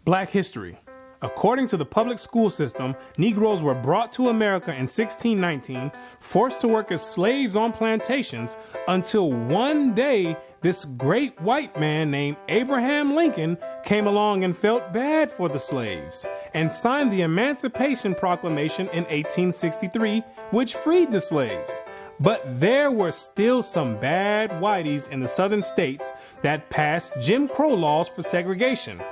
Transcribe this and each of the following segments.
Black history. According to the public school system, Negroes were brought to America in 1619, forced to work as slaves on plantations, until one day this great white man named Abraham Lincoln came along and felt bad for the slaves and signed the Emancipation Proclamation in 1863, which freed the slaves. But there were still some bad whiteys in the southern states that passed Jim Crow laws for segregation.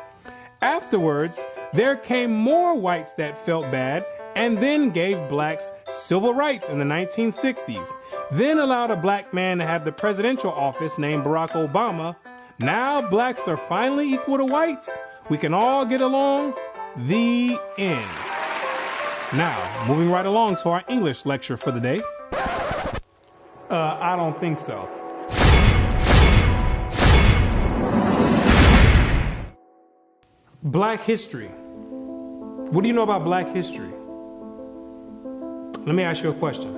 Afterwards, there came more whites that felt bad and then gave blacks civil rights in the 1960s, then allowed a black man to have the presidential office named Barack Obama. Now blacks are finally equal to whites. We can all get along. The end. Now, moving right along to our English lecture for the day. I don't think so. Black history. What do you know about black history? Let me ask you a question.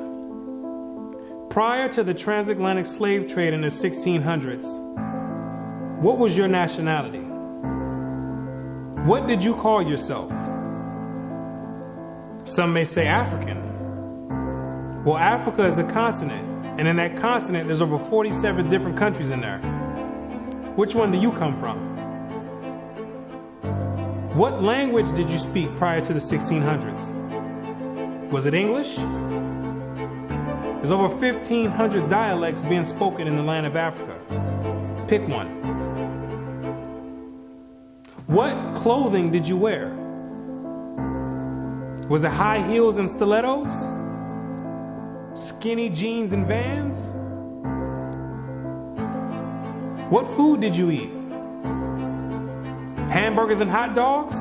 Prior to the transatlantic slave trade in the 1600s, what was your nationality? What did you call yourself? Some may say African. Well, Africa is a continent, and in that continent, there's over 47 different countries in there. Which one do you come from? What language did you speak prior to the 1600s? Was it English? There's over 1,500 dialects being spoken in the land of Africa. Pick one. What clothing did you wear? Was it high heels and stilettos? Skinny jeans and Vans? What food did you eat? Hamburgers and hot dogs?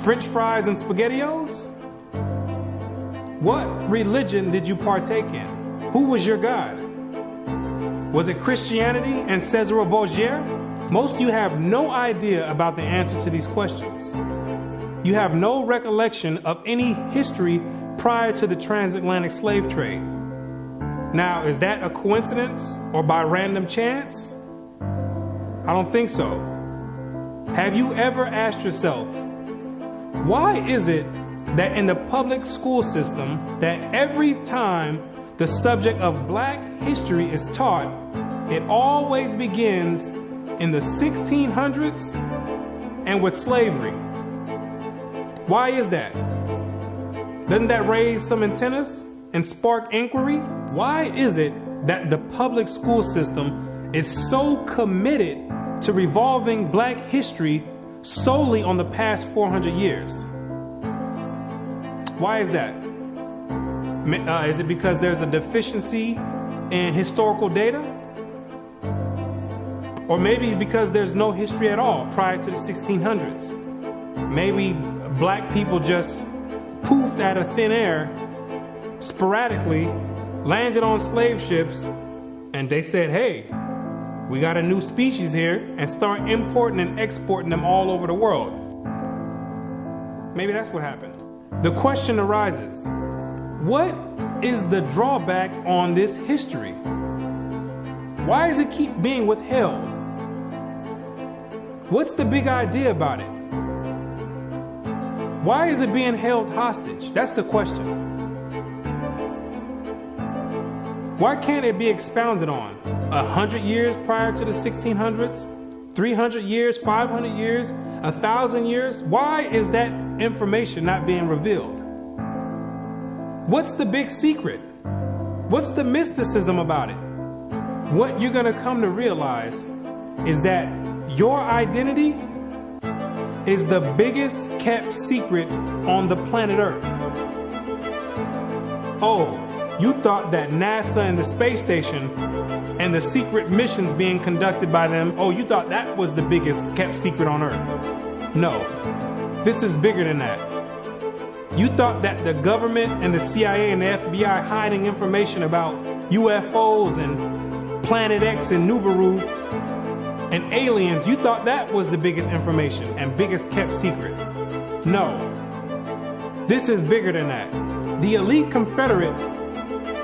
French fries and SpaghettiOs? What religion did you partake in? Who was your God? Was it Christianity and Cesare Borgia? Most of you have no idea about the answer to these questions. You have no recollection of any history prior to the transatlantic slave trade. Now, is that a coincidence or by random chance? I don't think so. Have you ever asked yourself, why is it that in the public school system that every time the subject of black history is taught, it always begins in the 1600s and with slavery? Why is that? Doesn't that raise some antennas and spark inquiry? Why is it that the public school system is so committed to revolving black history solely on the past 400 years? Why is that? Is it because there's a deficiency in historical data? Or maybe because there's no history at all prior to the 1600s? Maybe black people just poofed out of thin air, sporadically, landed on slave ships, and they said, hey, we got a new species here, and start importing and exporting them all over the world. Maybe that's what happened. The question arises, what is the drawback on this history? Why does it keep being withheld? What's the big idea about it? Why is it being held hostage? That's the question. Why can't it be expounded on? 100 years prior to the 1600s? 300 years? 500 years? 1,000 years? Why is that information not being revealed? What's the big secret? What's the mysticism about it? What you're going to come to realize is that your identity is the biggest kept secret on the planet Earth. Oh, you thought that NASA and the space station and the secret missions being conducted by them, oh, you thought that was the biggest kept secret on Earth. No, this is bigger than that. You thought that the government and the CIA and the FBI hiding information about UFOs and Planet X and Nibiru and aliens, you thought that was the biggest information and biggest kept secret. No, this is bigger than that. The elite Confederate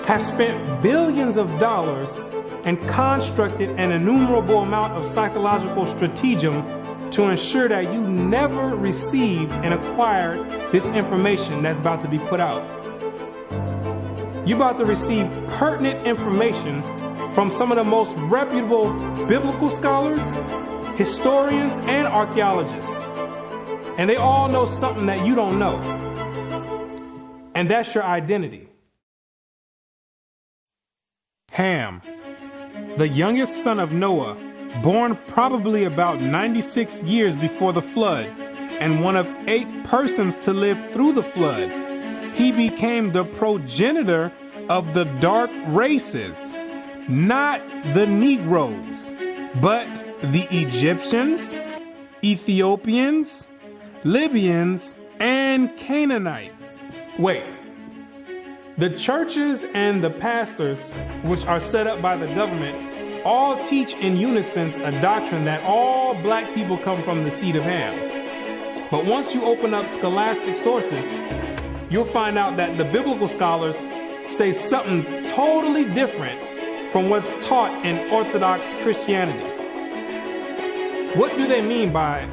has spent billions of dollars and constructed an innumerable amount of psychological stratagem to ensure that you never received and acquired this information that's about to be put out. You're about to receive pertinent information from some of the most reputable biblical scholars, historians, and archaeologists. And they all know something that you don't know. And that's your identity. Ham, the youngest son of Noah, born probably about 96 years before the flood, and one of 8 persons to live through the flood. He became the progenitor of the dark races, not the Negroes, but the Egyptians, Ethiopians, Libyans, and Canaanites. Wait, the churches and the pastors, which are set up by the government, all teach in unison a doctrine that all black people come from the seed of Ham. But once you open up scholastic sources, you'll find out that the biblical scholars say something totally different from what's taught in Orthodox Christianity. What do they mean by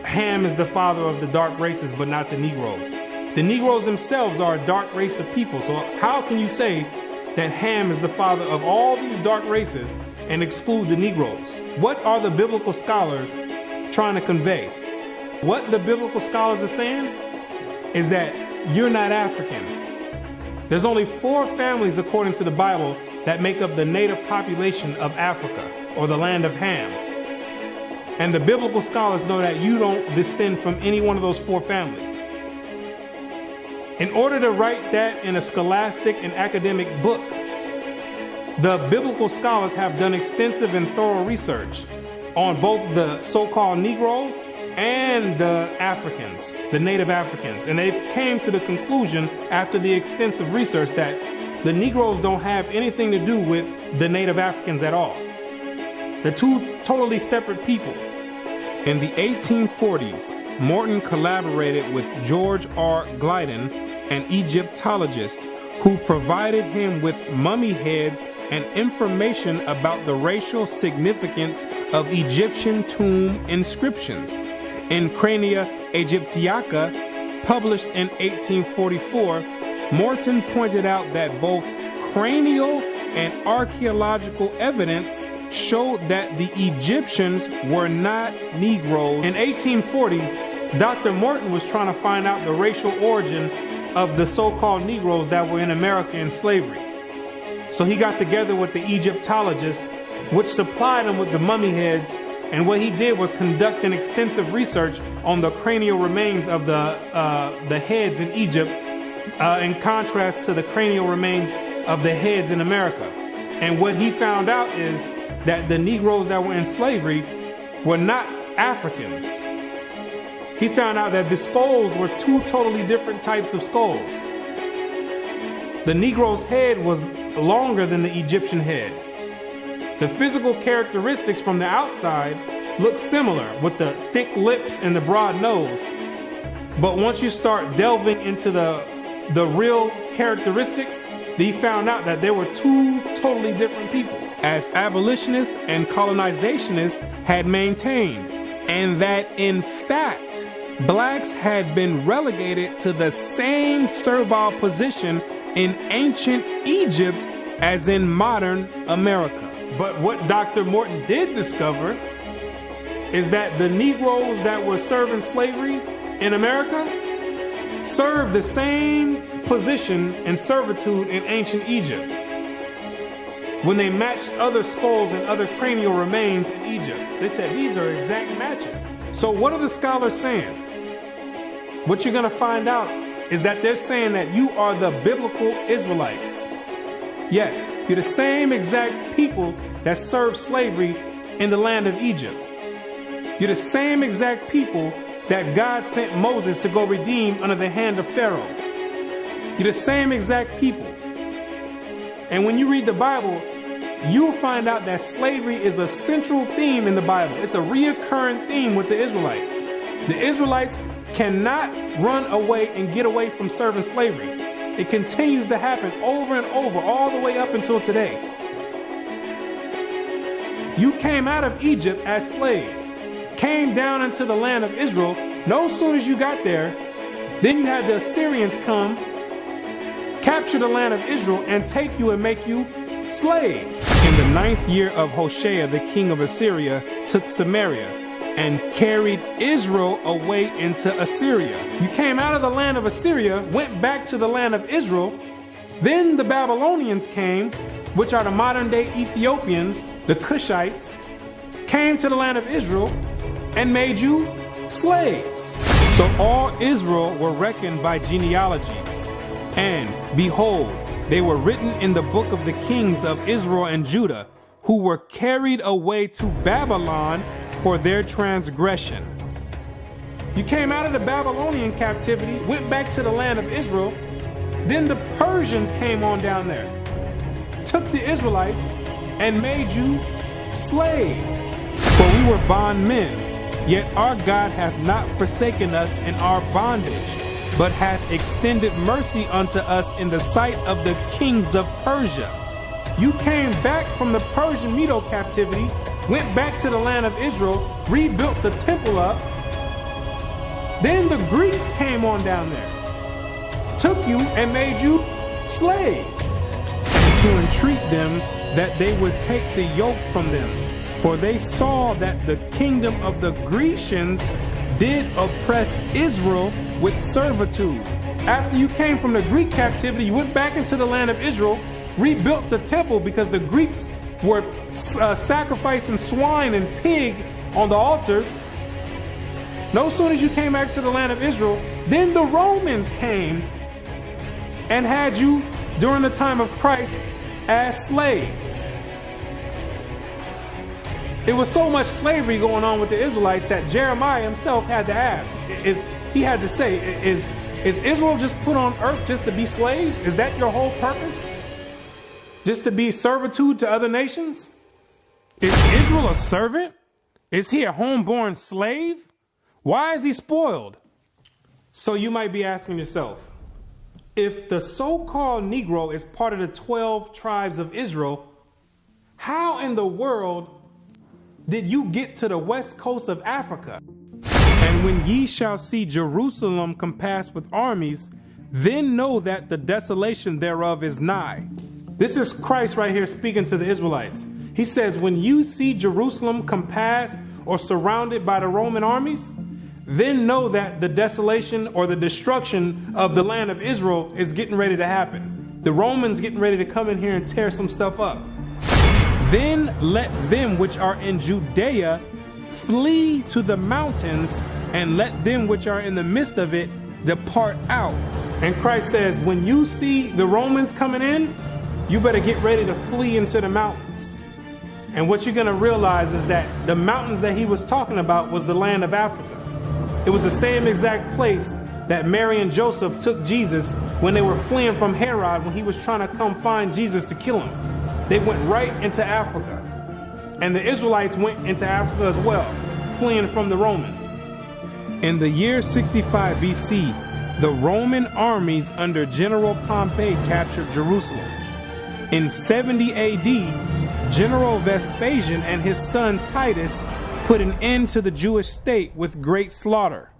Ham is the father of the dark races but not the Negroes? The Negroes themselves are a dark race of people, so how can you say that Ham is the father of all these dark races and exclude the Negroes? What are the biblical scholars trying to convey? What the biblical scholars are saying is that you're not African. There's only 4 families, according to the Bible, that make up the native population of Africa, or the land of Ham. And the biblical scholars know that you don't descend from any one of those 4 families. In order to write that in a scholastic and academic book, the biblical scholars have done extensive and thorough research on both the so-called Negroes and the Africans, the native Africans. And they came to the conclusion after the extensive research that the Negroes don't have anything to do with the native Africans at all. They're 2 totally separate people. In the 1840s, Morton collaborated with George R. Glyden, an Egyptologist, who provided him with mummy heads and information about the racial significance of Egyptian tomb inscriptions. In Crania Aegyptiaca, published in 1844, Morton pointed out that both cranial and archaeological evidence showed that the Egyptians were not Negroes. In 1840, Dr. Morton was trying to find out the racial origin of the so-called Negroes that were in America in slavery. So he got together with the Egyptologists, which supplied him with the mummy heads, and what he did was conduct an extensive research on the cranial remains of the heads in Egypt, in contrast to the cranial remains of the heads in America. And what he found out is that the Negroes that were in slavery were not Africans. He found out that the skulls were 2 totally different types of skulls. The Negro's head was longer than the Egyptian head. The physical characteristics from the outside look similar, with the thick lips and the broad nose. But once you start delving into the real characteristics, he found out that there were 2 totally different people, as abolitionists and colonizationists had maintained, and that in fact, blacks had been relegated to the same servile position in ancient Egypt as in modern America. But what Dr. Morton did discover is that the Negroes that were serving slavery in America served the same position and servitude in ancient Egypt when they matched other skulls and other cranial remains in Egypt. They said these are exact matches. So what are the scholars saying? What you're going to find out is that they're saying that you are the biblical Israelites. Yes, you're the same exact people that served slavery in the land of Egypt. You're the same exact people that God sent Moses to go redeem under the hand of Pharaoh. You're the same exact people. And when you read the Bible, you'll find out that slavery is a central theme in the Bible. It's a reoccurring theme with the Israelites. The Israelites cannot run away and get away from serving slavery. It continues to happen over and over, all the way up until today. You came out of Egypt as slaves. came down into the land of Israel, no sooner as you got there, then you had the Assyrians come, capture the land of Israel, and take you and make you slaves. In the 9th year of Hoshea, the king of Assyria took Samaria and carried Israel away into Assyria. You came out of the land of Assyria, went back to the land of Israel. Then the Babylonians came, which are the modern day Ethiopians, the Cushites, came to the land of Israel and made you slaves. So all Israel were reckoned by genealogies. And behold, they were written in the book of the kings of Israel and Judah, who were carried away to Babylon for their transgression. You came out of the Babylonian captivity, went back to the land of Israel. Then the Persians came on down there, took the Israelites and made you slaves. For we were bondmen, yet our God hath not forsaken us in our bondage, but hath extended mercy unto us in the sight of the kings of Persia. You came back from the Persian Medo captivity, went back to the land of Israel, rebuilt the temple up. Then the Greeks came on down there, took you and made you slaves, and to entreat them that they would take the yoke from them. For they saw that the kingdom of the Grecians did oppress Israel with servitude. After you came from the Greek captivity, you went back into the land of Israel, rebuilt the temple because the Greeks were sacrificing swine and pig on the altars. No sooner as you came back to the land of Israel, then the Romans came and had you during the time of Christ as slaves. It was so much slavery going on with the Israelites that Jeremiah himself had to ask, is Israel just put on earth just to be slaves? Is that your whole purpose? Just to be servitude to other nations? Is Israel a servant? Is he a homeborn slave? Why is he spoiled? So you might be asking yourself, if the so-called Negro is part of the 12 tribes of Israel, how in the world did you get to the west coast of Africa? And when ye shall see Jerusalem compassed with armies, then know that the desolation thereof is nigh. This is Christ right here speaking to the Israelites. He says, when you see Jerusalem compassed or surrounded by the Roman armies, then know that the desolation or the destruction of the land of Israel is getting ready to happen. The Romans getting ready to come in here and tear some stuff up. Then let them which are in Judea flee to the mountains, and let them which are in the midst of it depart out. And Christ says, when you see the Romans coming in, you better get ready to flee into the mountains. And what you're going to realize is that the mountains that he was talking about was the land of Africa. It was the same exact place that Mary and Joseph took Jesus when they were fleeing from Herod when he was trying to come find Jesus to kill him. They went right into Africa. And the Israelites went into Africa as well, fleeing from the Romans. In the year 65 BC, the Roman armies under General Pompey captured Jerusalem. In 70 AD, General Vespasian and his son Titus put an end to the Jewish state with great slaughter.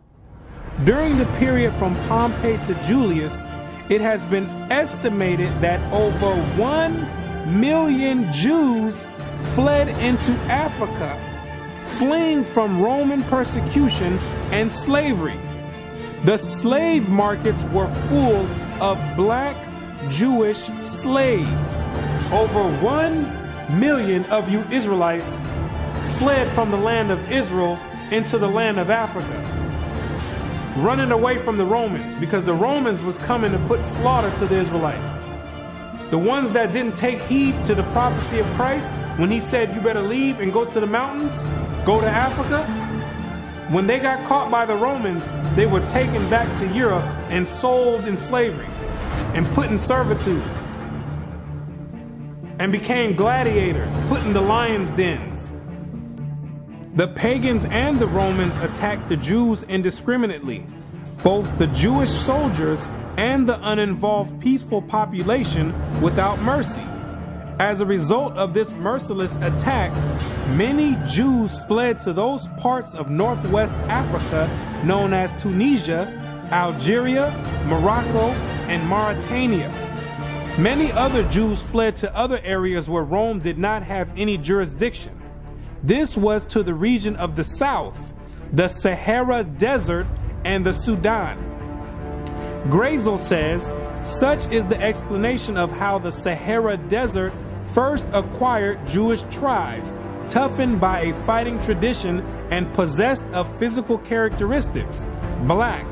During the period from Pompey to Julius, it has been estimated that over 1 million Jews fled into Africa, fleeing from Roman persecution and slavery. The slave markets were full of black Jewish slaves. Over 1 million of you Israelites fled from the land of Israel into the land of Africa, running away from the Romans because the Romans was coming to put slaughter to the Israelites. The ones that didn't take heed to the prophecy of Christ when he said you better leave and go to the mountains, go to Africa, when they got caught by the Romans, they were taken back to Europe and sold in slavery and put in servitude and became gladiators, put in the lions' dens. The pagans and the Romans attacked the Jews indiscriminately, both the Jewish soldiers and the uninvolved peaceful population without mercy. As a result of this merciless attack, Many Jews fled to those parts of northwest Africa known as Tunisia, Algeria, Morocco, and Mauritania. Many other Jews fled to other areas where Rome did not have any jurisdiction. This was to the region of the south, the Sahara Desert, and the Sudan. Grazel says, such is the explanation of how the Sahara Desert first acquired Jewish tribes, toughened by a fighting tradition and possessed of physical characteristics, black,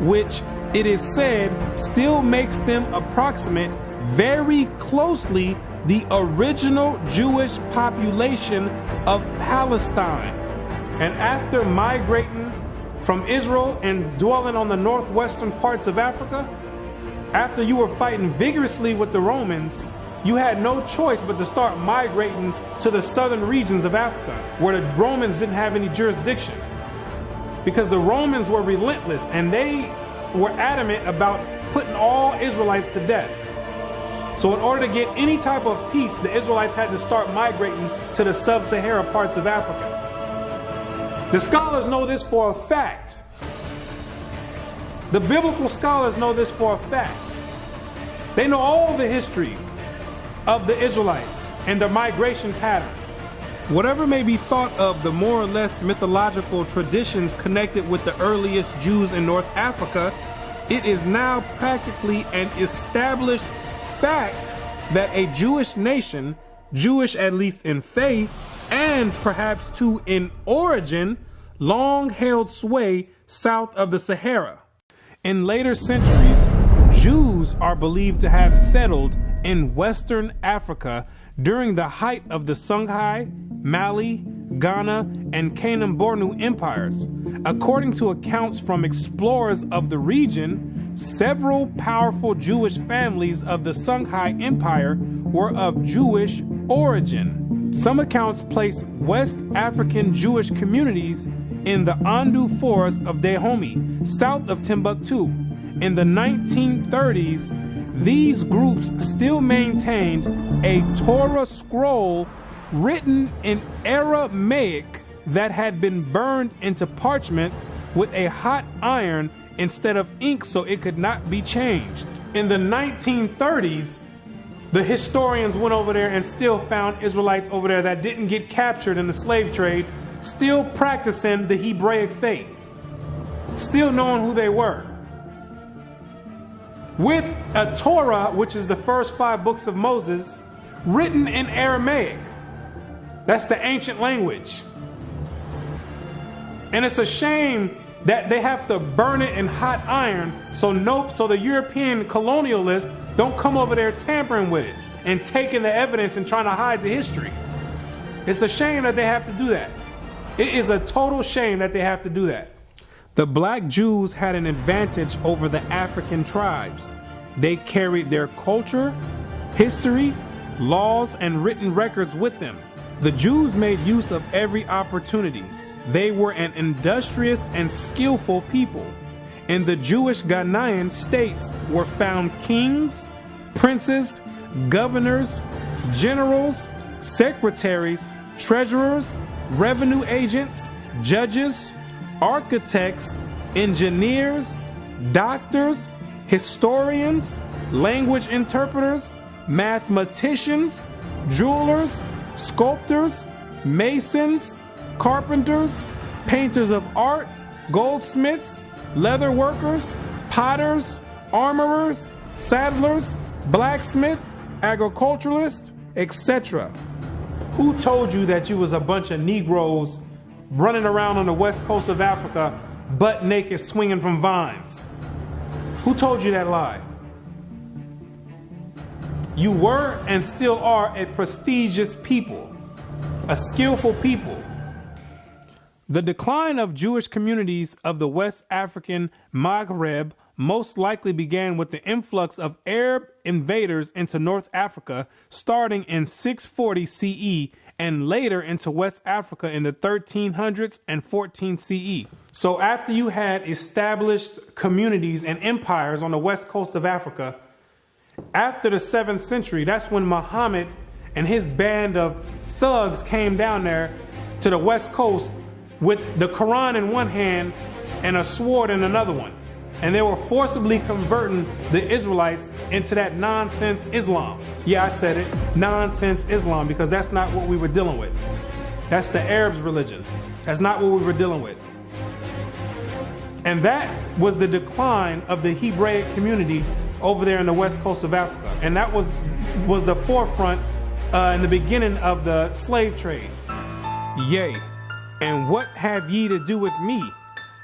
which it is said still makes them approximate very closely the original Jewish population of Palestine. And after migrating from Israel and dwelling on the northwestern parts of Africa, after you were fighting vigorously with the Romans, you had no choice but to start migrating to the southern regions of Africa, where the Romans didn't have any jurisdiction. Because the Romans were relentless and they were adamant about putting all Israelites to death. So in order to get any type of peace, the Israelites had to start migrating to the sub-Sahara parts of Africa. The scholars know this for a fact. The biblical scholars know this for a fact. They know all the history of the Israelites and their migration patterns. Whatever may be thought of the more or less mythological traditions connected with the earliest Jews in North Africa, it is now practically an established fact that a Jewish nation, Jewish at least in faith, and perhaps too in origin, long held sway south of the Sahara. In later centuries, Jews are believed to have settled in Western Africa during the height of the Songhai, Mali, Ghana, and Kanem-Bornu empires. According to accounts from explorers of the region, several powerful Jewish families of the Songhai Empire were of Jewish origin. Some accounts place West African Jewish communities in the Andu Forest of Dahomey, south of Timbuktu. In the 1930s, these groups still maintained a Torah scroll written in Aramaic that had been burned into parchment with a hot iron instead of ink so it could not be changed. In the 1930s, the historians went over there and still found Israelites over there that didn't get captured in the slave trade, still practicing the Hebraic faith, still knowing who they were. With a Torah, which is the first 5 books of Moses, written in Aramaic. That's the ancient language. And it's a shame that they have to burn it in hot iron so the European colonialists don't come over there tampering with it and taking the evidence and trying to hide the history. It's a shame that they have to do that. It is a total shame that they have to do that. The black Jews had an advantage over the African tribes. They carried their culture, history, laws, and written records with them. The Jews made use of every opportunity. They were an industrious and skillful people. In the Jewish Ghanaian states were found kings, princes, governors, generals, secretaries, treasurers, revenue agents, judges, architects, engineers, doctors, historians, language interpreters, mathematicians, jewelers, sculptors, masons, carpenters, painters of art, goldsmiths, leather workers, potters, armorers, saddlers, blacksmiths, agriculturalists, etc. Who told you that you was a bunch of Negroes running around on the west coast of Africa, butt naked, swinging from vines? Who told you that lie? You were and still are a prestigious people, a skillful people. The decline of Jewish communities of the West African Maghreb most likely began with the influx of Arab invaders into North Africa starting in 640 CE and later into West Africa in the 1300s and 14 CE. So after you had established communities and empires on the west coast of Africa, after the 7th century, that's when Muhammad and his band of thugs came down there to the West Coast with the Quran in one hand and a sword in another one. And they were forcibly converting the Israelites into that nonsense Islam. Yeah, I said it, nonsense Islam, because that's not what we were dealing with. That's the Arabs' religion. That's not what we were dealing with. And that was the decline of the Hebraic community over there in the west coast of Africa. And that was the forefront in the beginning of the slave trade. Yea, and what have ye to do with me,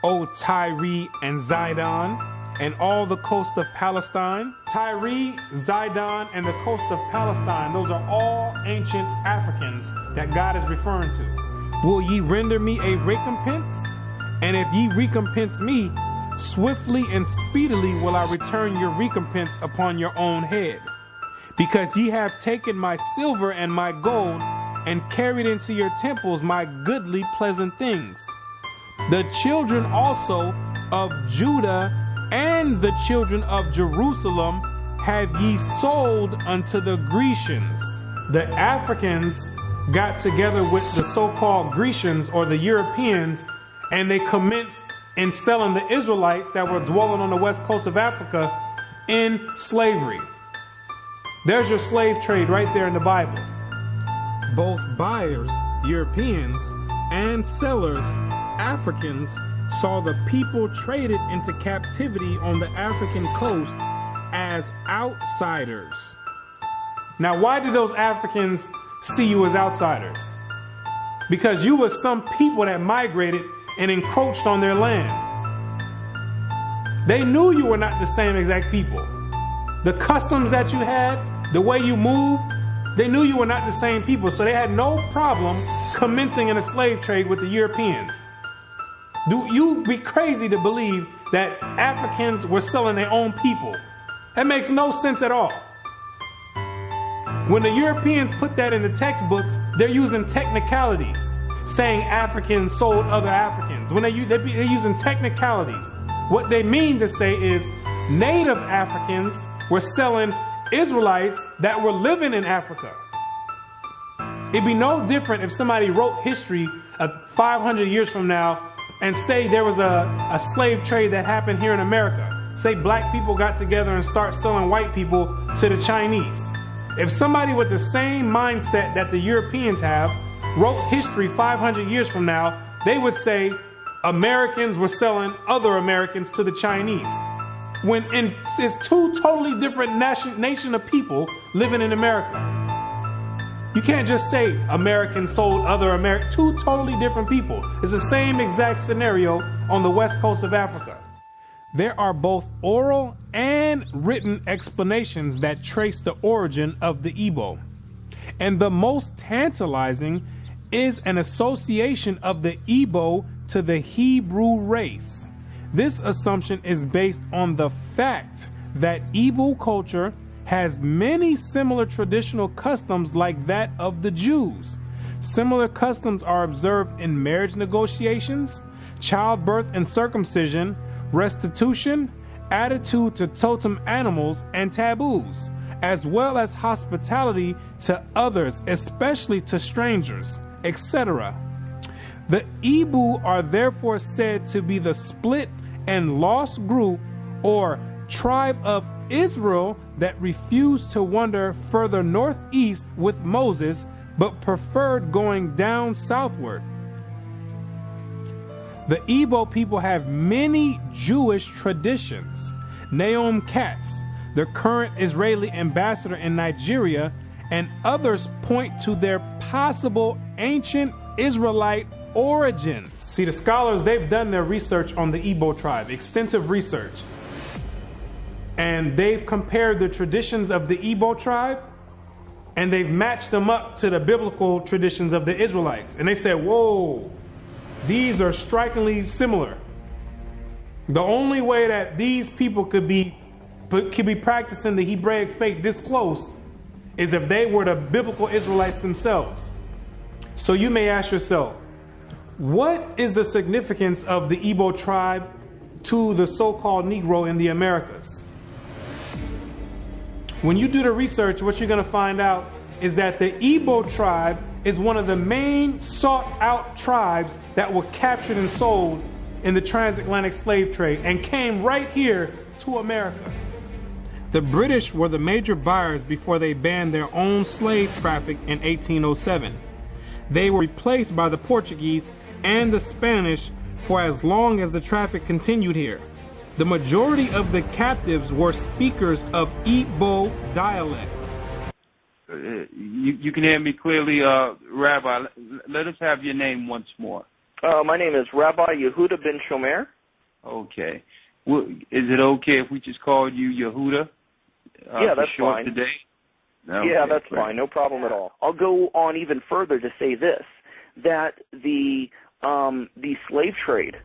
O Tyre and Zidon, and all the coast of Palestine? Tyre, Zidon, and the coast of Palestine, those are all ancient Africans that God is referring to. Will ye render me a recompense? And if ye recompense me, swiftly and speedily will I return your recompense upon your own head. Because ye have taken my silver and my gold, and carried into your temples my goodly pleasant things. The children also of Judah and the children of Jerusalem have ye sold unto the Grecians. The Africans got together with the so-called Grecians or the Europeans, and they commenced in selling the Israelites that were dwelling on the west coast of Africa in slavery. There's your slave trade right there in the Bible. Both buyers, Europeans, and sellers, Africans, saw the people traded into captivity on the African coast as outsiders. Now, why did those Africans see you as outsiders? Because you were some people that migrated and encroached on their land. They knew you were not the same exact people. The customs that you had, the way you moved, they knew you were not the same people, so they had no problem commencing in a slave trade with the Europeans. Do you be crazy to believe that Africans were selling their own people? That makes no sense at all. When the Europeans put that in the textbooks, they're using technicalities, saying Africans sold other Africans. When they're using technicalities, what they mean to say is native Africans were selling Israelites that were living in Africa. It'd be no different if somebody wrote history of 500 years from now and say there was a slave trade that happened here in America. Say black people got together and start selling white people to the Chinese. If somebody with the same mindset that the Europeans have wrote history 500 years from now, they would say Americans were selling other Americans to the Chinese. When it's two totally different nation of people living in America. You can't just say Americans sold other Americans. Two totally different people. It's the same exact scenario on the west coast of Africa. There are both oral and written explanations that trace the origin of the Igbo. And the most tantalizing is an association of the Igbo to the Hebrew race. This assumption is based on the fact that Igbo culture has many similar traditional customs like that of the Jews. Similar customs are observed in marriage negotiations, childbirth and circumcision, restitution, attitude to totem animals and taboos, as well as hospitality to others, especially to strangers, etc. The Igbo are therefore said to be the split and lost group or tribe of Israel that refused to wander further northeast with Moses, but preferred going down southward. The Igbo people have many Jewish traditions. Naomi Katz, the current Israeli ambassador in Nigeria, and others point to their possible ancient Israelite origins. See, the scholars, they've done their research on the Igbo tribe, extensive research. And they've compared the traditions of the Igbo tribe, and they've matched them up to the biblical traditions of the Israelites. And they said, whoa, these are strikingly similar. The only way that these people could be practicing the Hebraic faith this close is if they were the biblical Israelites themselves. So you may ask yourself, what is the significance of the Igbo tribe to the so-called Negro in the Americas? When you do the research, what you're going to find out is that the Igbo tribe is one of the main sought-out tribes that were captured and sold in the transatlantic slave trade and came right here to America. The British were the major buyers before they banned their own slave traffic in 1807. They were replaced by the Portuguese and the Spanish for as long as the traffic continued here. The majority of the captives were speakers of Igbo dialects. You can hear me clearly, Rabbi. Let us have your name once more. My name is Rabbi Yehuda Ben Shomer. Okay. Well, is it okay if we just call you Yehuda? Yeah, that's fine. Today? Okay, yeah, that's great. fine. No problem at all. I'll go on even further to say this, that the slave trade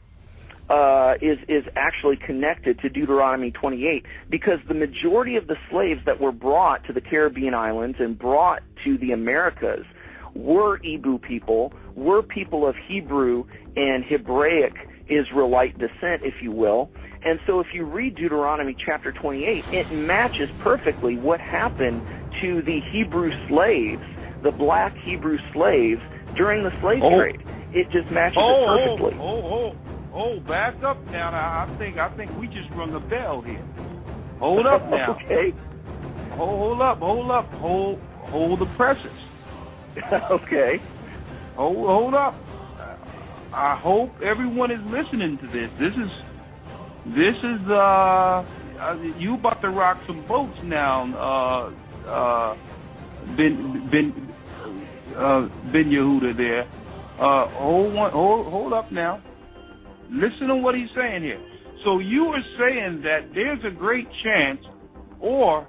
is actually connected to Deuteronomy 28, because the majority of the slaves that were brought to the Caribbean islands and brought to the Americas were Igbo people, were people of Hebrew and Hebraic Israelite descent, if you will. And so if you read Deuteronomy chapter 28, it matches perfectly what happened to the Hebrew slaves, the black Hebrew slaves, during the slave trade. It just matches it perfectly. Back up now. I think we just rung a bell here. Hold up now. Okay. Hold up. Hold the presses. Okay. Hold up. I hope everyone is listening to this. This is you about to rock some boats now, Ben Yehuda there. Hold up now. Listen to what he's saying here. So you are saying that there's a great chance, or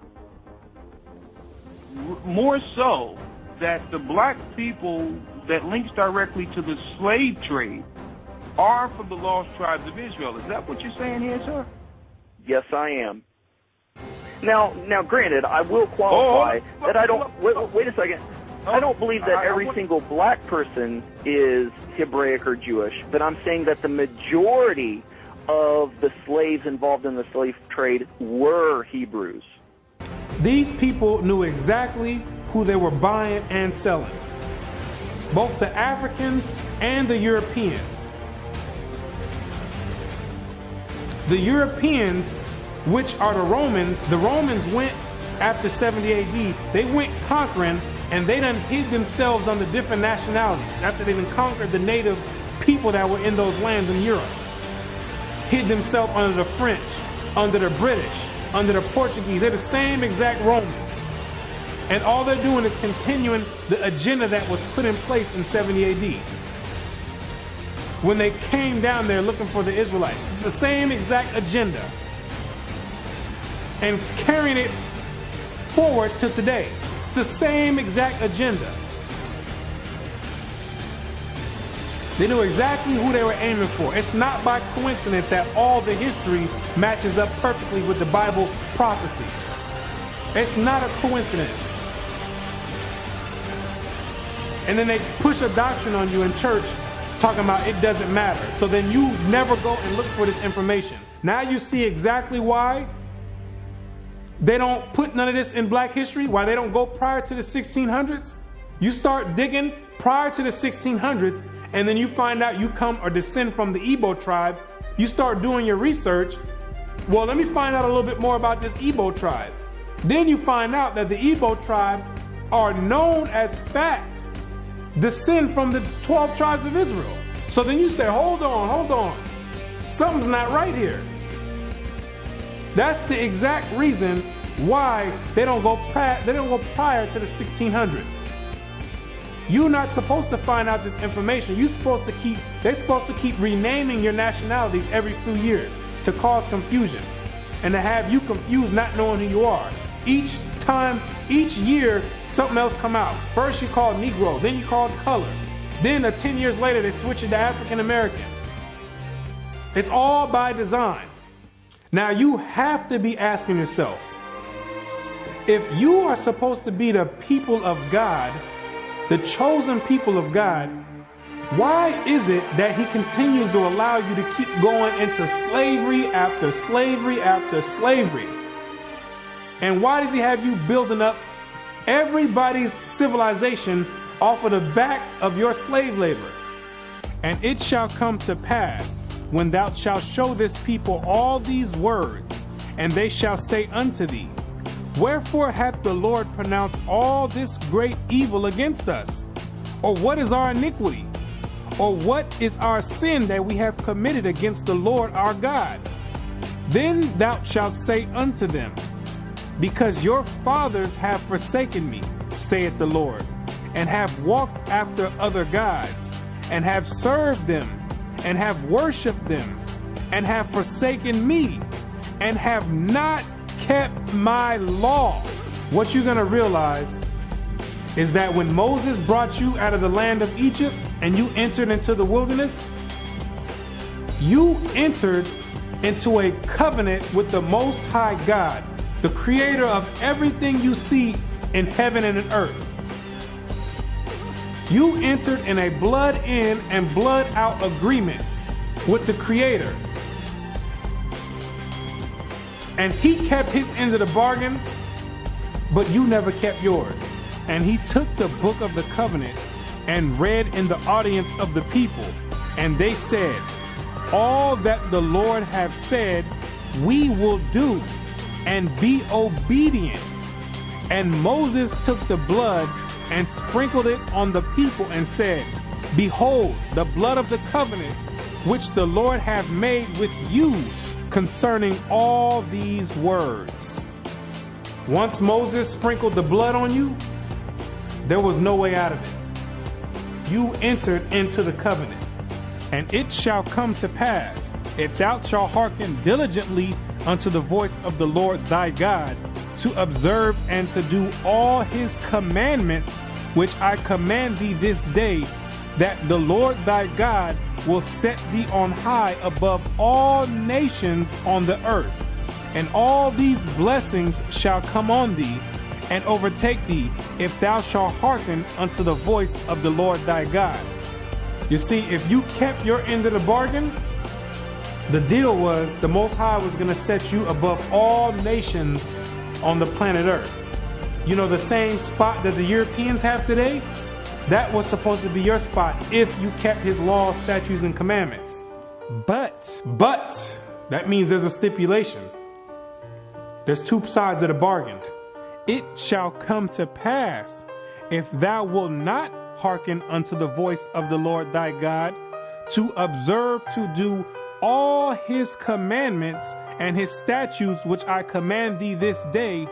more so, that the black people that links directly to the slave trade are from the lost tribes of Israel. Is that what you're saying here, sir? Yes, I am. Now, granted, I will qualify that I don't. Wait a second. I don't believe that every single black person is Hebraic or Jewish, but I'm saying that the majority of the slaves involved in the slave trade were Hebrews. These people knew exactly who they were buying and selling, both the Africans and the Europeans. The Europeans, which are the Romans went after 70 AD, they went conquering, and they done hid themselves under different nationalities after they done conquered the native people that were in those lands in Europe. Hid themselves under the French, under the British, under the Portuguese. They're the same exact Romans. And all they're doing is continuing the agenda that was put in place in 70 AD. When they came down there looking for the Israelites. It's the same exact agenda. And carrying it forward to today. It's the same exact agenda. They knew exactly who they were aiming for. It's not by coincidence that all the history matches up perfectly with the Bible prophecies. It's not a coincidence. And then they push a doctrine on you in church talking about it doesn't matter. So then you never go and look for this information. Now you see exactly why they don't put none of this in black history, why they don't go prior to the 1600s. You start digging prior to the 1600s, and then you find out you come or descend from the Igbo tribe. You start doing your research. Well, let me find out a little bit more about this Igbo tribe. Then you find out that the Igbo tribe are known as fact descend from the 12 tribes of Israel. So then you say, hold on. Something's not right here. That's the exact reason why they don't go prior to the 1600s. You're not supposed to find out this information. They're supposed to keep renaming your nationalities every few years to cause confusion and to have you confused not knowing who you are. Each year, something else come out. First you called Negro, then you called color. Then 10 years later, they switch it to African American. It's all by design. Now you have to be asking yourself, if you are supposed to be the people of God, the chosen people of God, why is it that he continues to allow you to keep going into slavery after slavery after slavery? And why does he have you building up everybody's civilization off of the back of your slave labor. And it shall come to pass, when thou shalt show this people all these words, and they shall say unto thee, wherefore hath the Lord pronounced all this great evil against us? Or what is our iniquity? Or what is our sin that we have committed against the Lord our God? Then thou shalt say unto them, because your fathers have forsaken me, saith the Lord, and have walked after other gods, and have served them, and have worshipped them, and have forsaken me, and have not kept my law. What you're going to realize is that when Moses brought you out of the land of Egypt and you entered into the wilderness, you entered into a covenant with the Most High God, the creator of everything you see in heaven and in earth. You entered in a blood in and blood out agreement with the creator. And he kept his end of the bargain, but you never kept yours. And he took the book of the covenant and read in the audience of the people. And they said, all that the Lord hath said, we will do, and be obedient. And Moses took the blood and sprinkled it on the people and said, behold, the blood of the covenant, which the Lord hath made with you concerning all these words. Once Moses sprinkled the blood on you, there was no way out of it. You entered into the covenant. And it shall come to pass, if thou shalt hearken diligently unto the voice of the Lord thy God, to observe and to do all his commandments, which I command thee this day, that the Lord thy God will set thee on high above all nations on the earth. And all these blessings shall come on thee and overtake thee, if thou shalt hearken unto the voice of the Lord thy God. You see, if you kept your end of the bargain, the deal was the Most High was going to set you above all nations on the planet Earth. You know, the same spot that the Europeans have today, that was supposed to be your spot if you kept his laws, statutes, and commandments. But, that means there's a stipulation. There's two sides of the bargain. It shall come to pass, if thou wilt not hearken unto the voice of the Lord thy God, to observe to do all his commandments and his statutes which I command thee this day,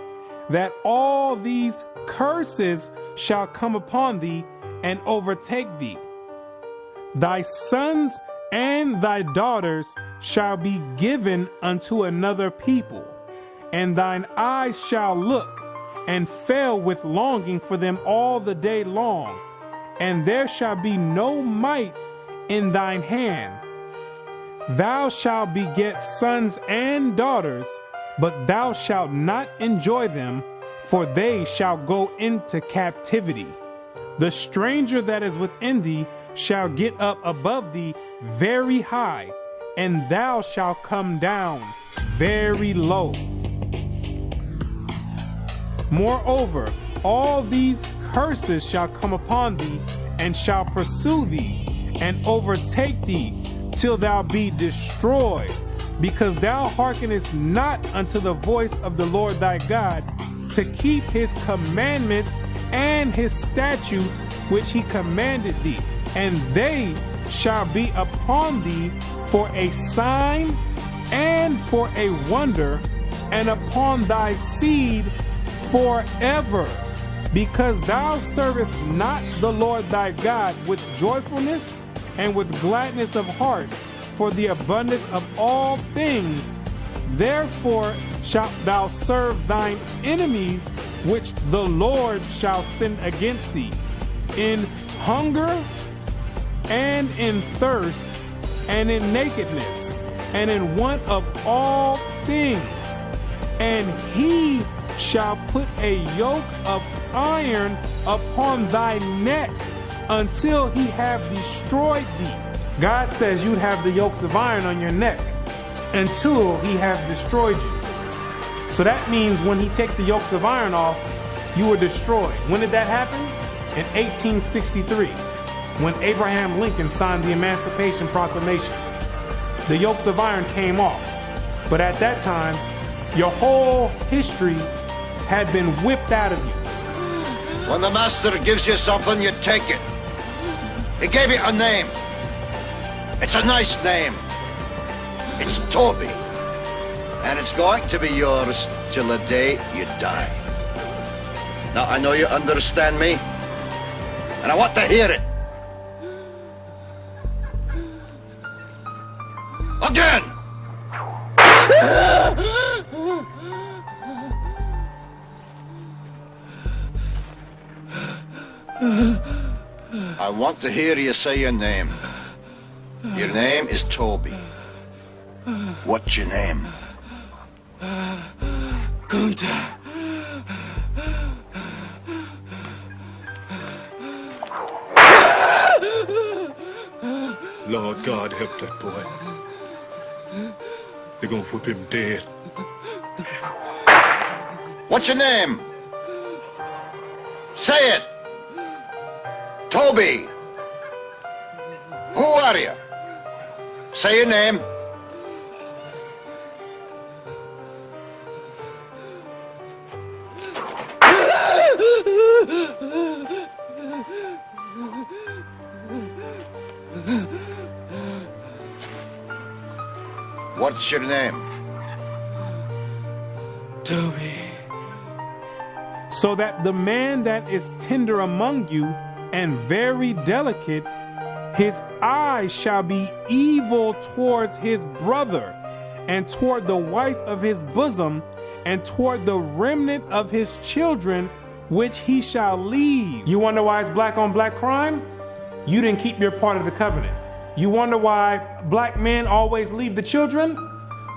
that all these curses shall come upon thee and overtake thee. Thy sons and thy daughters shall be given unto another people, and thine eyes shall look and fail with longing for them all the day long, and there shall be no might in thine hand. Thou shalt beget sons and daughters, but thou shalt not enjoy them, for they shall go into captivity. The stranger that is within thee shall get up above thee very high, and thou shalt come down very low. Moreover, all these curses shall come upon thee, and shall pursue thee, and overtake thee, till thou be destroyed, because thou hearkenest not unto the voice of the Lord thy God, to keep his commandments and his statutes which he commanded thee. And they shall be upon thee for a sign and for a wonder, and upon thy seed forever, because thou servest not the Lord thy God with joyfulness and with gladness of heart for the abundance of all things. Therefore shalt thou serve thine enemies, which the Lord shall send against thee, in hunger and in thirst and in nakedness and in want of all things. And he shall put a yoke of iron upon thy neck until he have destroyed thee. God says you'd have the yokes of iron on your neck until he have destroyed you. So that means when he take the yokes of iron off, you were destroyed. When did that happen? in 1863 when Abraham Lincoln signed the Emancipation Proclamation. The yokes of iron came off, but at that time, your whole history had been whipped out of you. When the master gives you something, you take it. He gave it a name. It's a nice name. It's Toby. And it's going to be yours till the day you die. Now, I know you understand me, and I want to hear it. Again! I want to hear you say your name. Your name is Toby. What's your name? Gunther. Lord God, help that boy. They're gonna whip him dead. What's your name? Say it. Toby. Who are you? Say your name. What's your name? Toby. So that the man that is tender among you and very delicate, his eyes shall be evil towards his brother, and toward the wife of his bosom, and toward the remnant of his children, which he shall leave. You wonder why it's black on black crime? You didn't keep your part of the covenant. You wonder why black men always leave the children?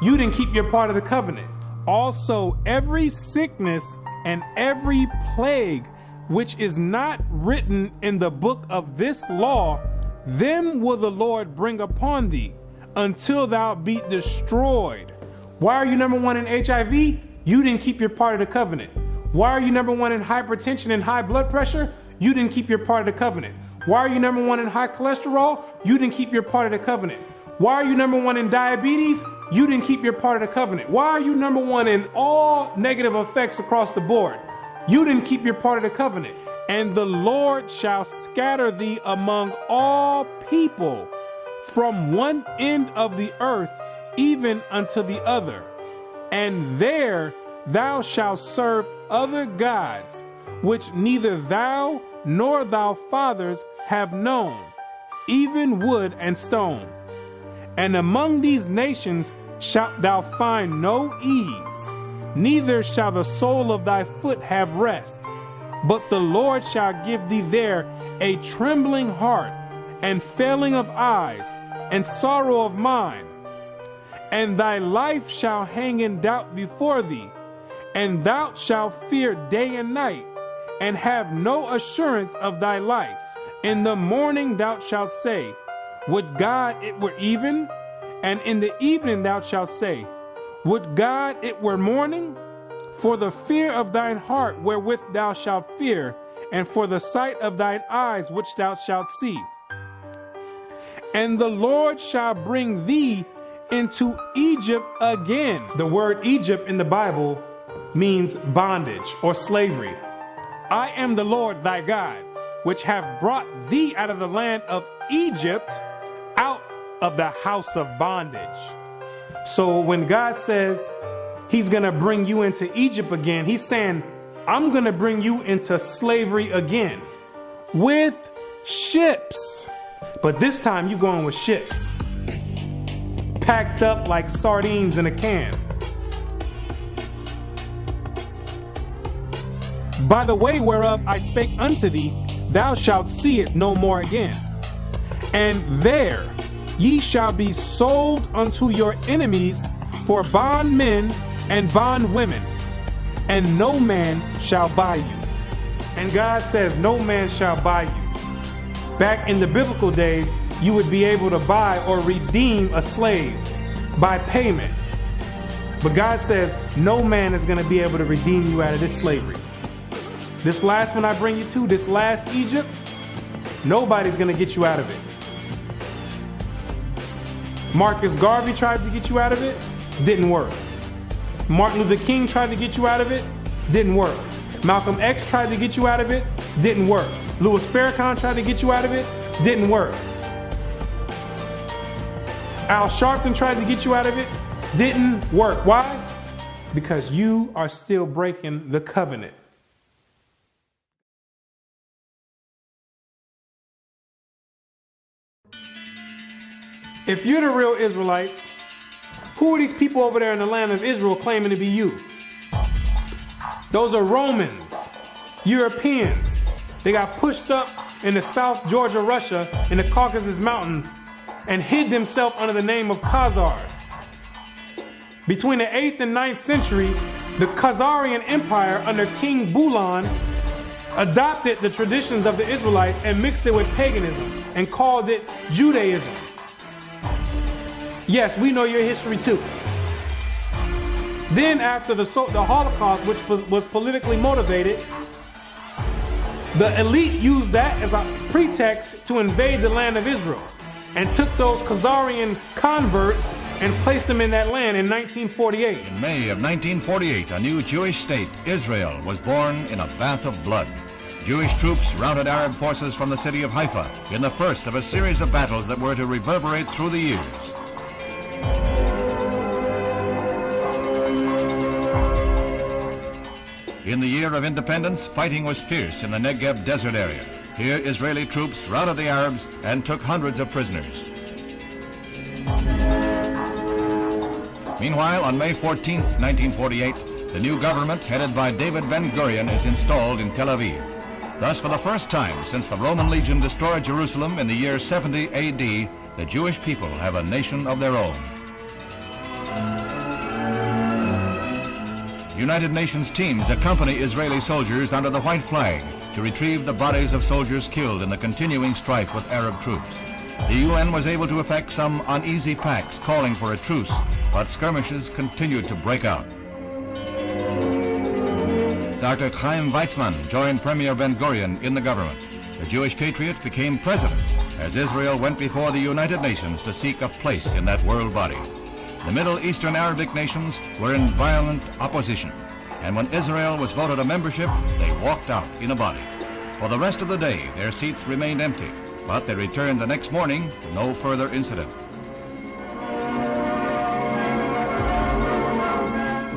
You didn't keep your part of the covenant. Also, every sickness and every plague which is not written in the book of this law, them will the Lord bring upon thee until thou be destroyed. Why are you number one in HIV? You didn't keep your part of the covenant. Why are you number one in hypertension and high blood pressure? You didn't keep your part of the covenant. Why are you number one in high cholesterol? You didn't keep your part of the covenant. Why are you number one in diabetes? You didn't keep your part of the covenant. Why are you number one in all negative effects across the board? You didn't keep your part of the covenant. And the Lord shall scatter thee among all people from one end of the earth even unto the other. And there thou shalt serve other gods, which neither thou nor thy fathers have known, even wood and stone. And among these nations shalt thou find no ease, neither shall the sole of thy foot have rest. But the Lord shall give thee there a trembling heart, and failing of eyes, and sorrow of mind. And thy life shall hang in doubt before thee, and thou shalt fear day and night, and have no assurance of thy life. In the morning thou shalt say, would God it were even? And in the evening thou shalt say, would God it were morning? For the fear of thine heart wherewith thou shalt fear, and for the sight of thine eyes which thou shalt see. And the Lord shall bring thee into Egypt again. The word Egypt in the Bible means bondage or slavery. I am the Lord thy God, which have brought thee out of the land of Egypt, out of the house of bondage. So when God says he's going to bring you into Egypt again, he's saying, I'm going to bring you into slavery again with ships. But this time you're going with ships, packed up like sardines in a can. By the way whereof I spake unto thee, thou shalt see it no more again. And there ye shall be sold unto your enemies for bondmen and bondwomen, and no man shall buy you. And God says no man shall buy you. Back in the biblical days, you would be able to buy or redeem a slave by payment. But God says no man is going to be able to redeem you out of this slavery. This last one I bring you to, this last Egypt, nobody's going to get you out of it. Marcus Garvey tried to get you out of it, didn't work. Martin Luther King tried to get you out of it, didn't work. Malcolm X tried to get you out of it, didn't work. Louis Farrakhan tried to get you out of it, didn't work. Al Sharpton tried to get you out of it, didn't work. Why? Because you are still breaking the covenant. If you're the real Israelites, who are these people over there in the land of Israel claiming to be you? Those are Romans, Europeans. They got pushed up in the South Georgia, Russia, in the Caucasus Mountains, and hid themselves under the name of Khazars. Between the 8th and 9th century, the Khazarian Empire under King Bulan adopted the traditions of the Israelites and mixed it with paganism and called it Judaism. Yes, we know your history too. Then after the Holocaust, which was politically motivated, the elite used that as a pretext to invade the land of Israel and took those Khazarian converts and placed them in that land in 1948. In May of 1948, a new Jewish state, Israel, was born in a bath of blood. Jewish troops routed Arab forces from the city of Haifa in the first of a series of battles that were to reverberate through the years. In the year of independence, fighting was fierce in the Negev desert area. Here, Israeli troops routed the Arabs and took hundreds of prisoners. Meanwhile, on May 14, 1948, the new government headed by David Ben-Gurion is installed in Tel Aviv. Thus, for the first time since the Roman legion destroyed Jerusalem in the year 70 AD, the Jewish people have a nation of their own. United Nations teams accompany Israeli soldiers under the white flag to retrieve the bodies of soldiers killed in the continuing strife with Arab troops. The UN was able to effect some uneasy pacts calling for a truce, but skirmishes continued to break out. Dr. Chaim Weizmann joined Premier Ben-Gurion in the government. The Jewish patriot became president as Israel went before the United Nations to seek a place in that world body. The Middle Eastern Arabic nations were in violent opposition, and when Israel was voted a membership, they walked out in a body. For the rest of the day, their seats remained empty, but they returned the next morning to no further incident.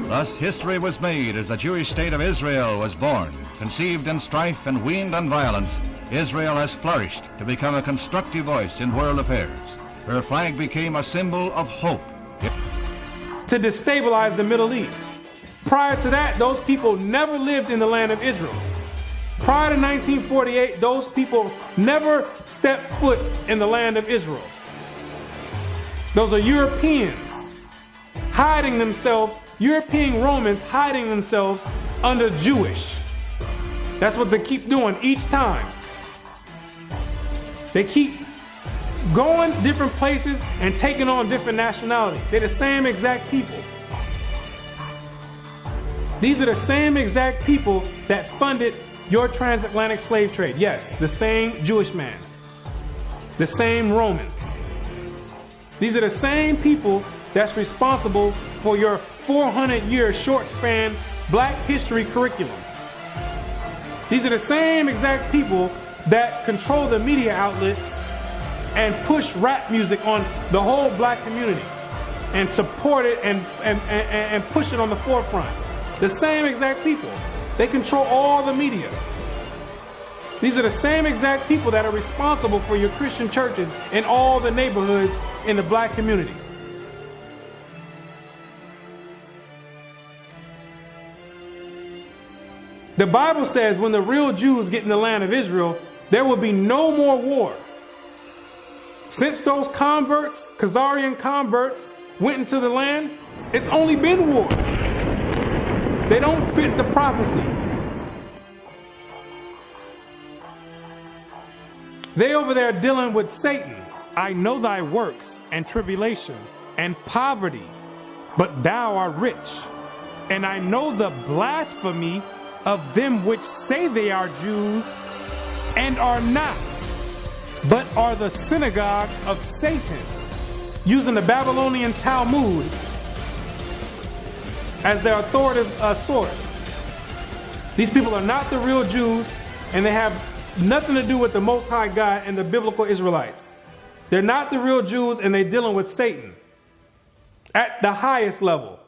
Thus, history was made as the Jewish state of Israel was born. Conceived in strife and weaned on violence, Israel has flourished to become a constructive voice in world affairs. Her flag became a symbol of hope. To destabilize the Middle East. Prior to that, those people never lived in the land of Israel. Prior to 1948, those people never stepped foot in the land of Israel. Those are Europeans hiding themselves, European Romans hiding themselves under Jewish. That's what they keep doing each time. They keep going different places and taking on different nationalities. They're the same exact people. These are the same exact people that funded your transatlantic slave trade. Yes, the same Jewish man. The same Romans. These are the same people that's responsible for your 400-year short span Black history curriculum. These are the same exact people that control the media outlets and push rap music on the whole Black community and support it and push it on the forefront. The same exact people. They control all the media. These are the same exact people that are responsible for your Christian churches in all the neighborhoods in the Black community. The Bible says when the real Jews get in the land of Israel, there will be no more war. Since those converts, Khazarian converts, went into the land, it's only been war. They don't fit the prophecies. They over there dealing with Satan. I know thy works and tribulation and poverty, but thou art rich. And I know the blasphemy of them which say they are Jews and are not, but are the synagogue of Satan, using the Babylonian Talmud as their authoritative source. These people are not the real Jews, and they have nothing to do with the Most High God and the biblical Israelites. They're not the real Jews, and they're dealing with Satan at the highest level.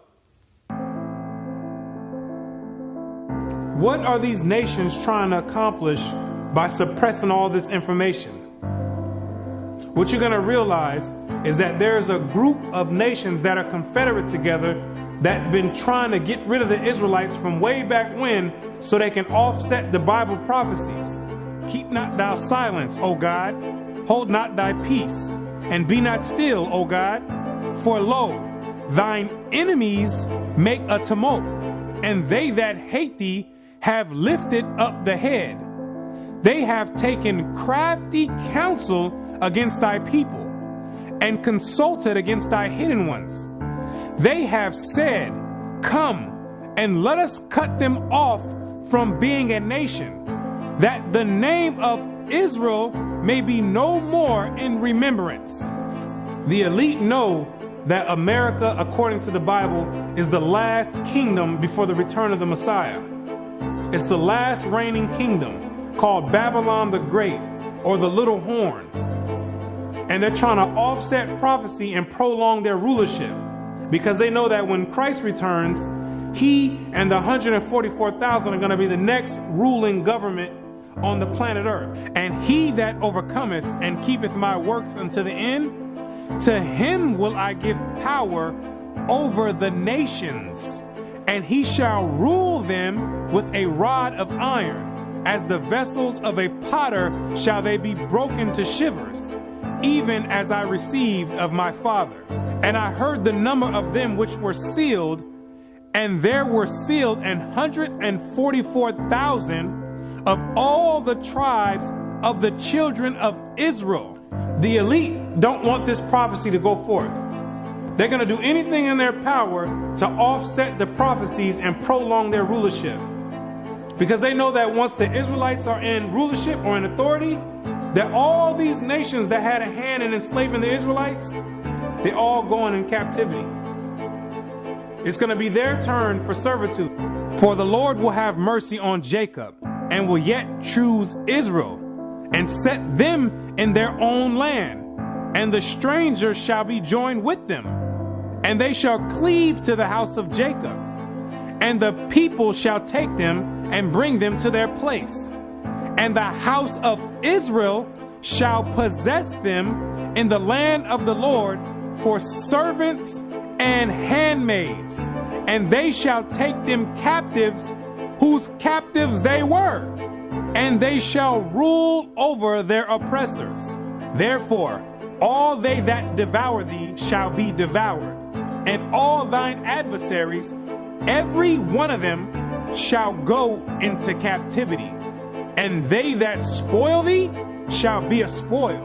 What are these nations trying to accomplish by suppressing all this information? What you're going to realize is that there's a group of nations that are confederate together that have been trying to get rid of the Israelites from way back when so they can offset the Bible prophecies. Keep not thou silence, O God. Hold not thy peace, and be not still, O God. For lo, thine enemies make a tumult, and they that hate thee have lifted up the head. They have taken crafty counsel against thy people, and consulted against thy hidden ones. They have said, come, and let us cut them off from being a nation, that the name of Israel may be no more in remembrance. The elite know that America, according to the Bible, is the last kingdom before the return of the Messiah. It's the last reigning kingdom, called Babylon the Great, or the Little Horn. And they're trying to offset prophecy and prolong their rulership, because they know that when Christ returns, he and the 144,000 are going to be the next ruling government on the planet Earth. And he that overcometh and keepeth my works unto the end, to him will I give power over the nations, and he shall rule them with a rod of iron. As the vessels of a potter shall they be broken to shivers, even as I received of my Father. And I heard the number of them which were sealed, and there were sealed 144,000 of all the tribes of the children of Israel. The elite don't want this prophecy to go forth. They're going to do anything in their power to offset the prophecies and prolong their rulership, because they know that once the Israelites are in rulership or in authority, that all these nations that had a hand in enslaving the Israelites, they're all going in captivity. It's going to be their turn for servitude. For the Lord will have mercy on Jacob, and will yet choose Israel, and set them in their own land. And the stranger shall be joined with them, and they shall cleave to the house of Jacob. And the people shall take them and bring them to their place. And the house of Israel shall possess them in the land of the Lord for servants and handmaids. And they shall take them captives, whose captives they were, and they shall rule over their oppressors. Therefore, all they that devour thee shall be devoured, and all thine adversaries, every one of them, shall go into captivity. And they that spoil thee shall be a spoil,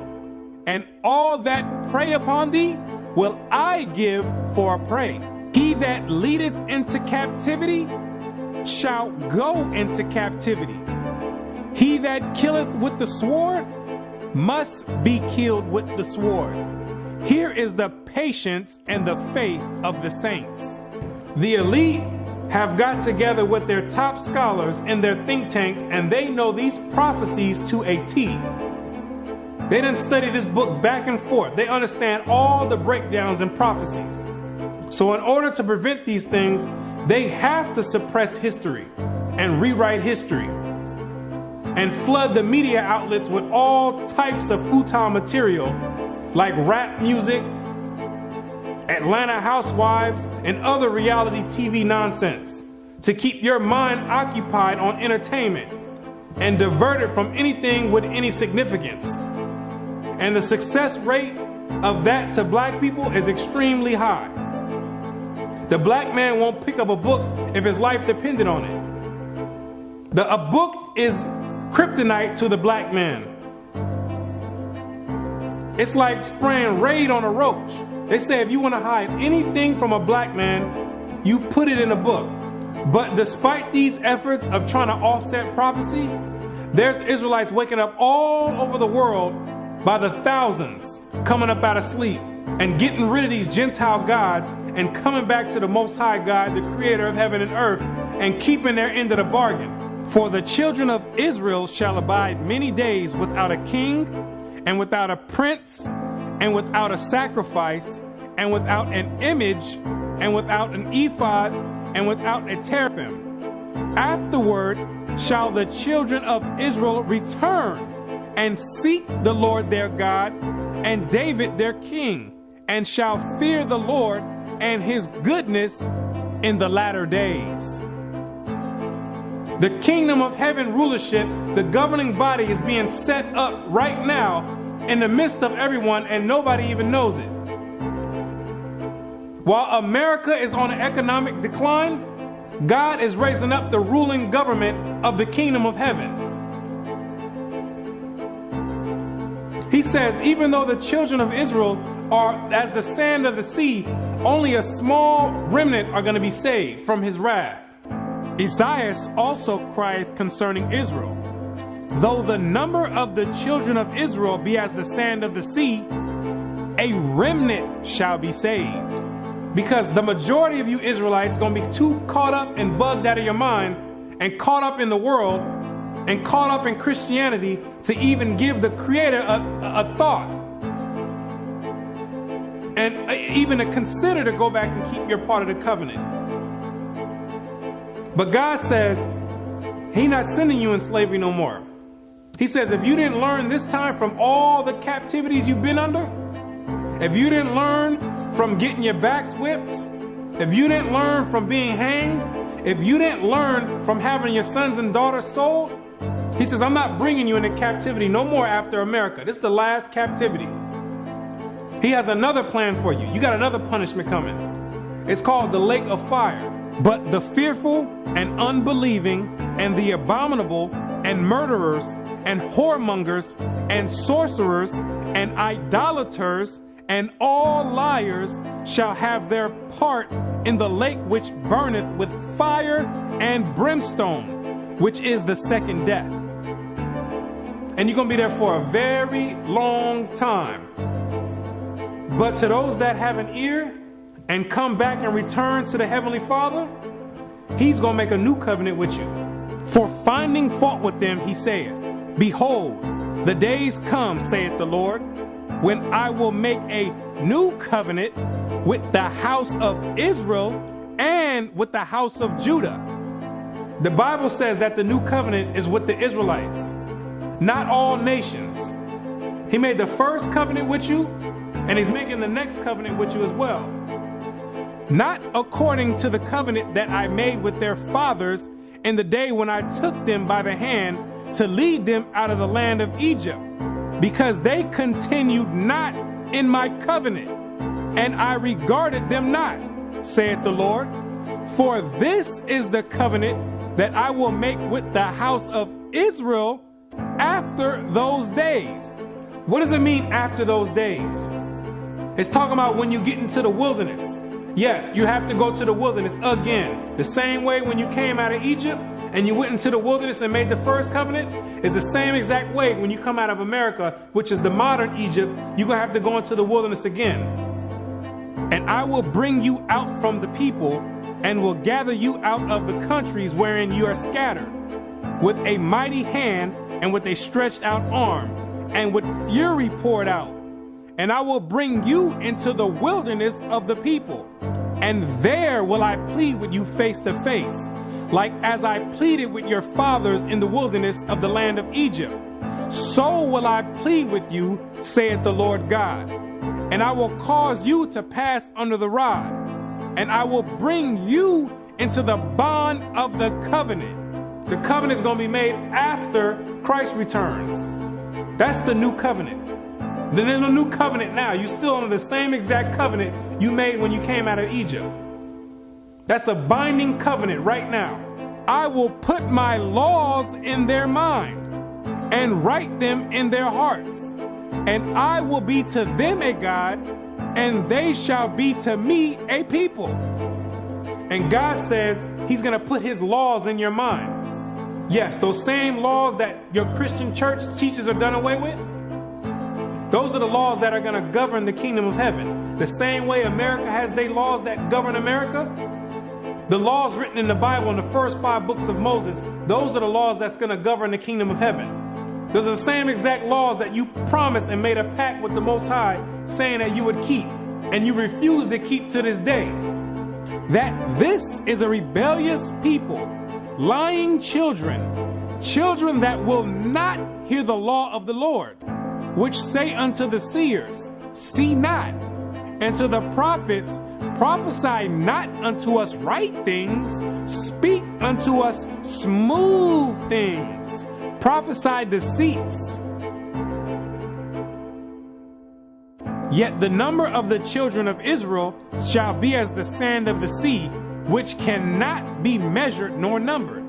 and all that prey upon thee will I give for a prey. He that leadeth into captivity shall go into captivity. He that killeth with the sword must be killed with the sword. Here is the patience and the faith of the saints. The elite have got together with their top scholars in their think tanks, and they know these prophecies to a T. They didn't study this book back and forth. They understand all the breakdowns and prophecies. So in order to prevent these things, they have to suppress history and rewrite history and flood the media outlets with all types of futile material like rap music, Atlanta Housewives, and other reality TV nonsense to keep your mind occupied on entertainment and diverted from anything with any significance. And the success rate of that to black people is extremely high. The black man won't pick up a book if his life depended on it. A book is kryptonite to the black man. It's like spraying Raid on a roach. They say if you want to hide anything from a black man, you put it in a book. But despite these efforts of trying to offset prophecy, there's Israelites waking up all over the world by the thousands, coming up out of sleep and getting rid of these Gentile gods and coming back to the Most High God, the creator of heaven and earth, and keeping their end of the bargain. For the children of Israel shall abide many days without a king, and without a prince, and without a sacrifice, and without an image, and without an ephod, and without a teraphim. Afterward shall the children of Israel return and seek the Lord their God and David their king, and shall fear the Lord and his goodness in the latter days. The kingdom of heaven rulership, the governing body, is being set up right now in the midst of everyone, and nobody even knows it. While America is on an economic decline, God is raising up the ruling government of the kingdom of heaven. He says, even though the children of Israel are as the sand of the sea, only a small remnant are going to be saved from his wrath. Isaiah also crieth concerning Israel, though the number of the children of Israel be as the sand of the sea, a remnant shall be saved. Because the majority of you Israelites are going to be too caught up and bugged out of your mind and caught up in the world and caught up in Christianity to even give the Creator a thought. And even to consider to go back and keep your part of the covenant. But God says, He's not sending you in slavery no more. He says, if you didn't learn this time from all the captivities you've been under, if you didn't learn from getting your backs whipped, if you didn't learn from being hanged, if you didn't learn from having your sons and daughters sold, He says, I'm not bringing you into captivity no more after America. This is the last captivity. He has another plan for you. You got another punishment coming. It's called the lake of fire. But the fearful and unbelieving and the abominable and murderers and whoremongers and sorcerers and idolaters and all liars shall have their part in the lake which burneth with fire and brimstone, which is the second death. And you're going to be there for a very long time. But to those that have an ear and come back and return to the Heavenly Father, He's going to make a new covenant with you. For finding fault with them, He saith, behold, the days come, saith the Lord, when I will make a new covenant with the house of Israel and with the house of Judah. The Bible says that the new covenant is with the Israelites, not all nations. He made the first covenant with you, and He's making the next covenant with you as well. Not according to the covenant that I made with their fathers in the day when I took them by the hand to lead them out of the land of Egypt, because they continued not in my covenant, and I regarded them not, saith the Lord. For this is the covenant that I will make with the house of Israel after those days. What does it mean after those days? It's talking about when you get into the wilderness. Yes, you have to go to the wilderness again. The same way when you came out of Egypt and you went into the wilderness and made the first covenant is the same exact way when you come out of America, which is the modern Egypt, you're going to have to go into the wilderness again. And I will bring you out from the people and will gather you out of the countries wherein you are scattered, with a mighty hand and with a stretched out arm and with fury poured out. And I will bring you into the wilderness of the people, and there will I plead with you face to face, like as I pleaded with your fathers in the wilderness of the land of Egypt. So will I plead with you, saith the Lord God. And I will cause you to pass under the rod, and I will bring you into the bond of the covenant. The covenant is going to be made after Christ returns. That's the new covenant. Then in the new covenant now, you're still under the same exact covenant you made when you came out of Egypt. That's a binding covenant right now. I will put my laws in their mind and write them in their hearts. And I will be to them a God, and they shall be to me a people. And God says he's going to put his laws in your mind. Yes, those same laws that your Christian church teaches are done away with. Those are the laws that are going to govern the kingdom of heaven. The same way America has their laws that govern America. The laws written in the Bible in the first 5 books of Moses, those are the laws that's going to govern the kingdom of heaven. Those are the same exact laws that you promised and made a pact with the Most High saying that you would keep, and you refuse to keep to this day. That this is a rebellious people, lying children, children that will not hear the law of the Lord, which say unto the seers, see not, and to the prophets, prophesy not unto us right things, speak unto us smooth things, prophesy deceits. Yet the number of the children of Israel shall be as the sand of the sea, which cannot be measured nor numbered.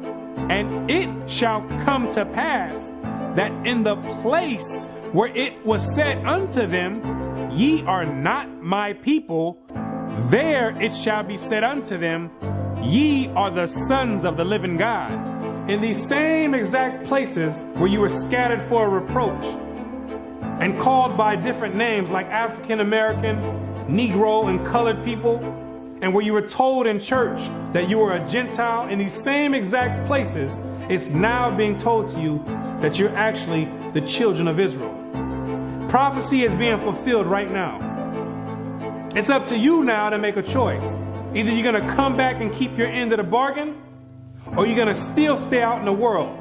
And it shall come to pass that in the place where it was said unto them, ye are not my people, there it shall be said unto them, ye are the sons of the living God. In these same exact places where you were scattered for a reproach and called by different names like African American, Negro, and colored people, and where you were told in church that you were a Gentile, in these same exact places, it's now being told to you that you're actually the children of Israel. Prophecy is being fulfilled right now. It's up to you now to make a choice. Either you're going to come back and keep your end of the bargain, or you're going to still stay out in the world.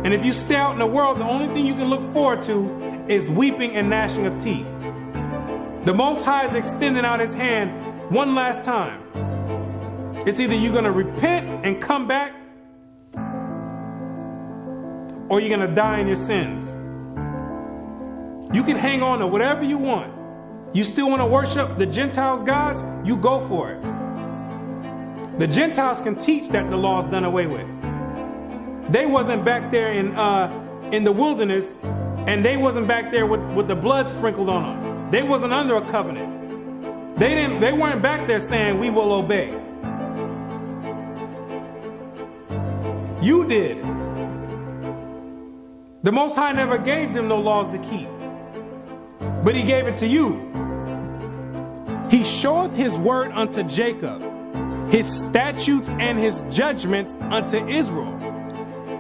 And if you stay out in the world, the only thing you can look forward to is weeping and gnashing of teeth. The Most High is extending out his hand one last time. It's either you're going to repent and come back, or you're going to die in your sins. You can hang on to whatever you want. You still want to worship the Gentiles' gods? You go for it. The Gentiles can teach that the law's done away with. They wasn't back there in the wilderness, and they wasn't back there with the blood sprinkled on them. They wasn't under a covenant. They weren't back there saying, we will obey. You did. The Most High never gave them no laws to keep, but he gave it to you. He showeth his word unto Jacob, his statutes and his judgments unto Israel.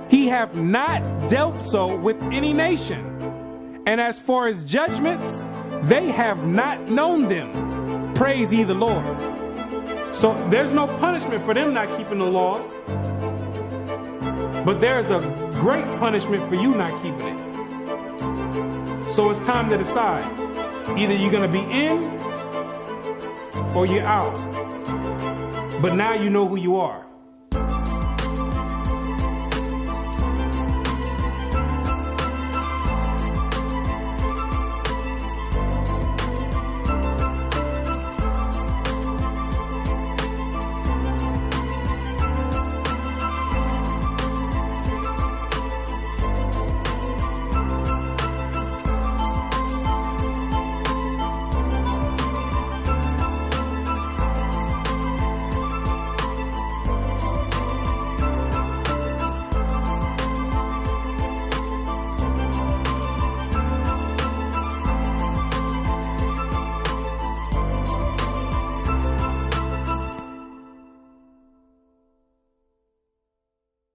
He hath not dealt so with any nation. And as for his judgments, they have not known them. Praise ye the Lord. So there's no punishment for them not keeping the laws. But there's a great punishment for you not keeping it. So it's time to decide. Either you're going to be in or you're out. But now you know who you are.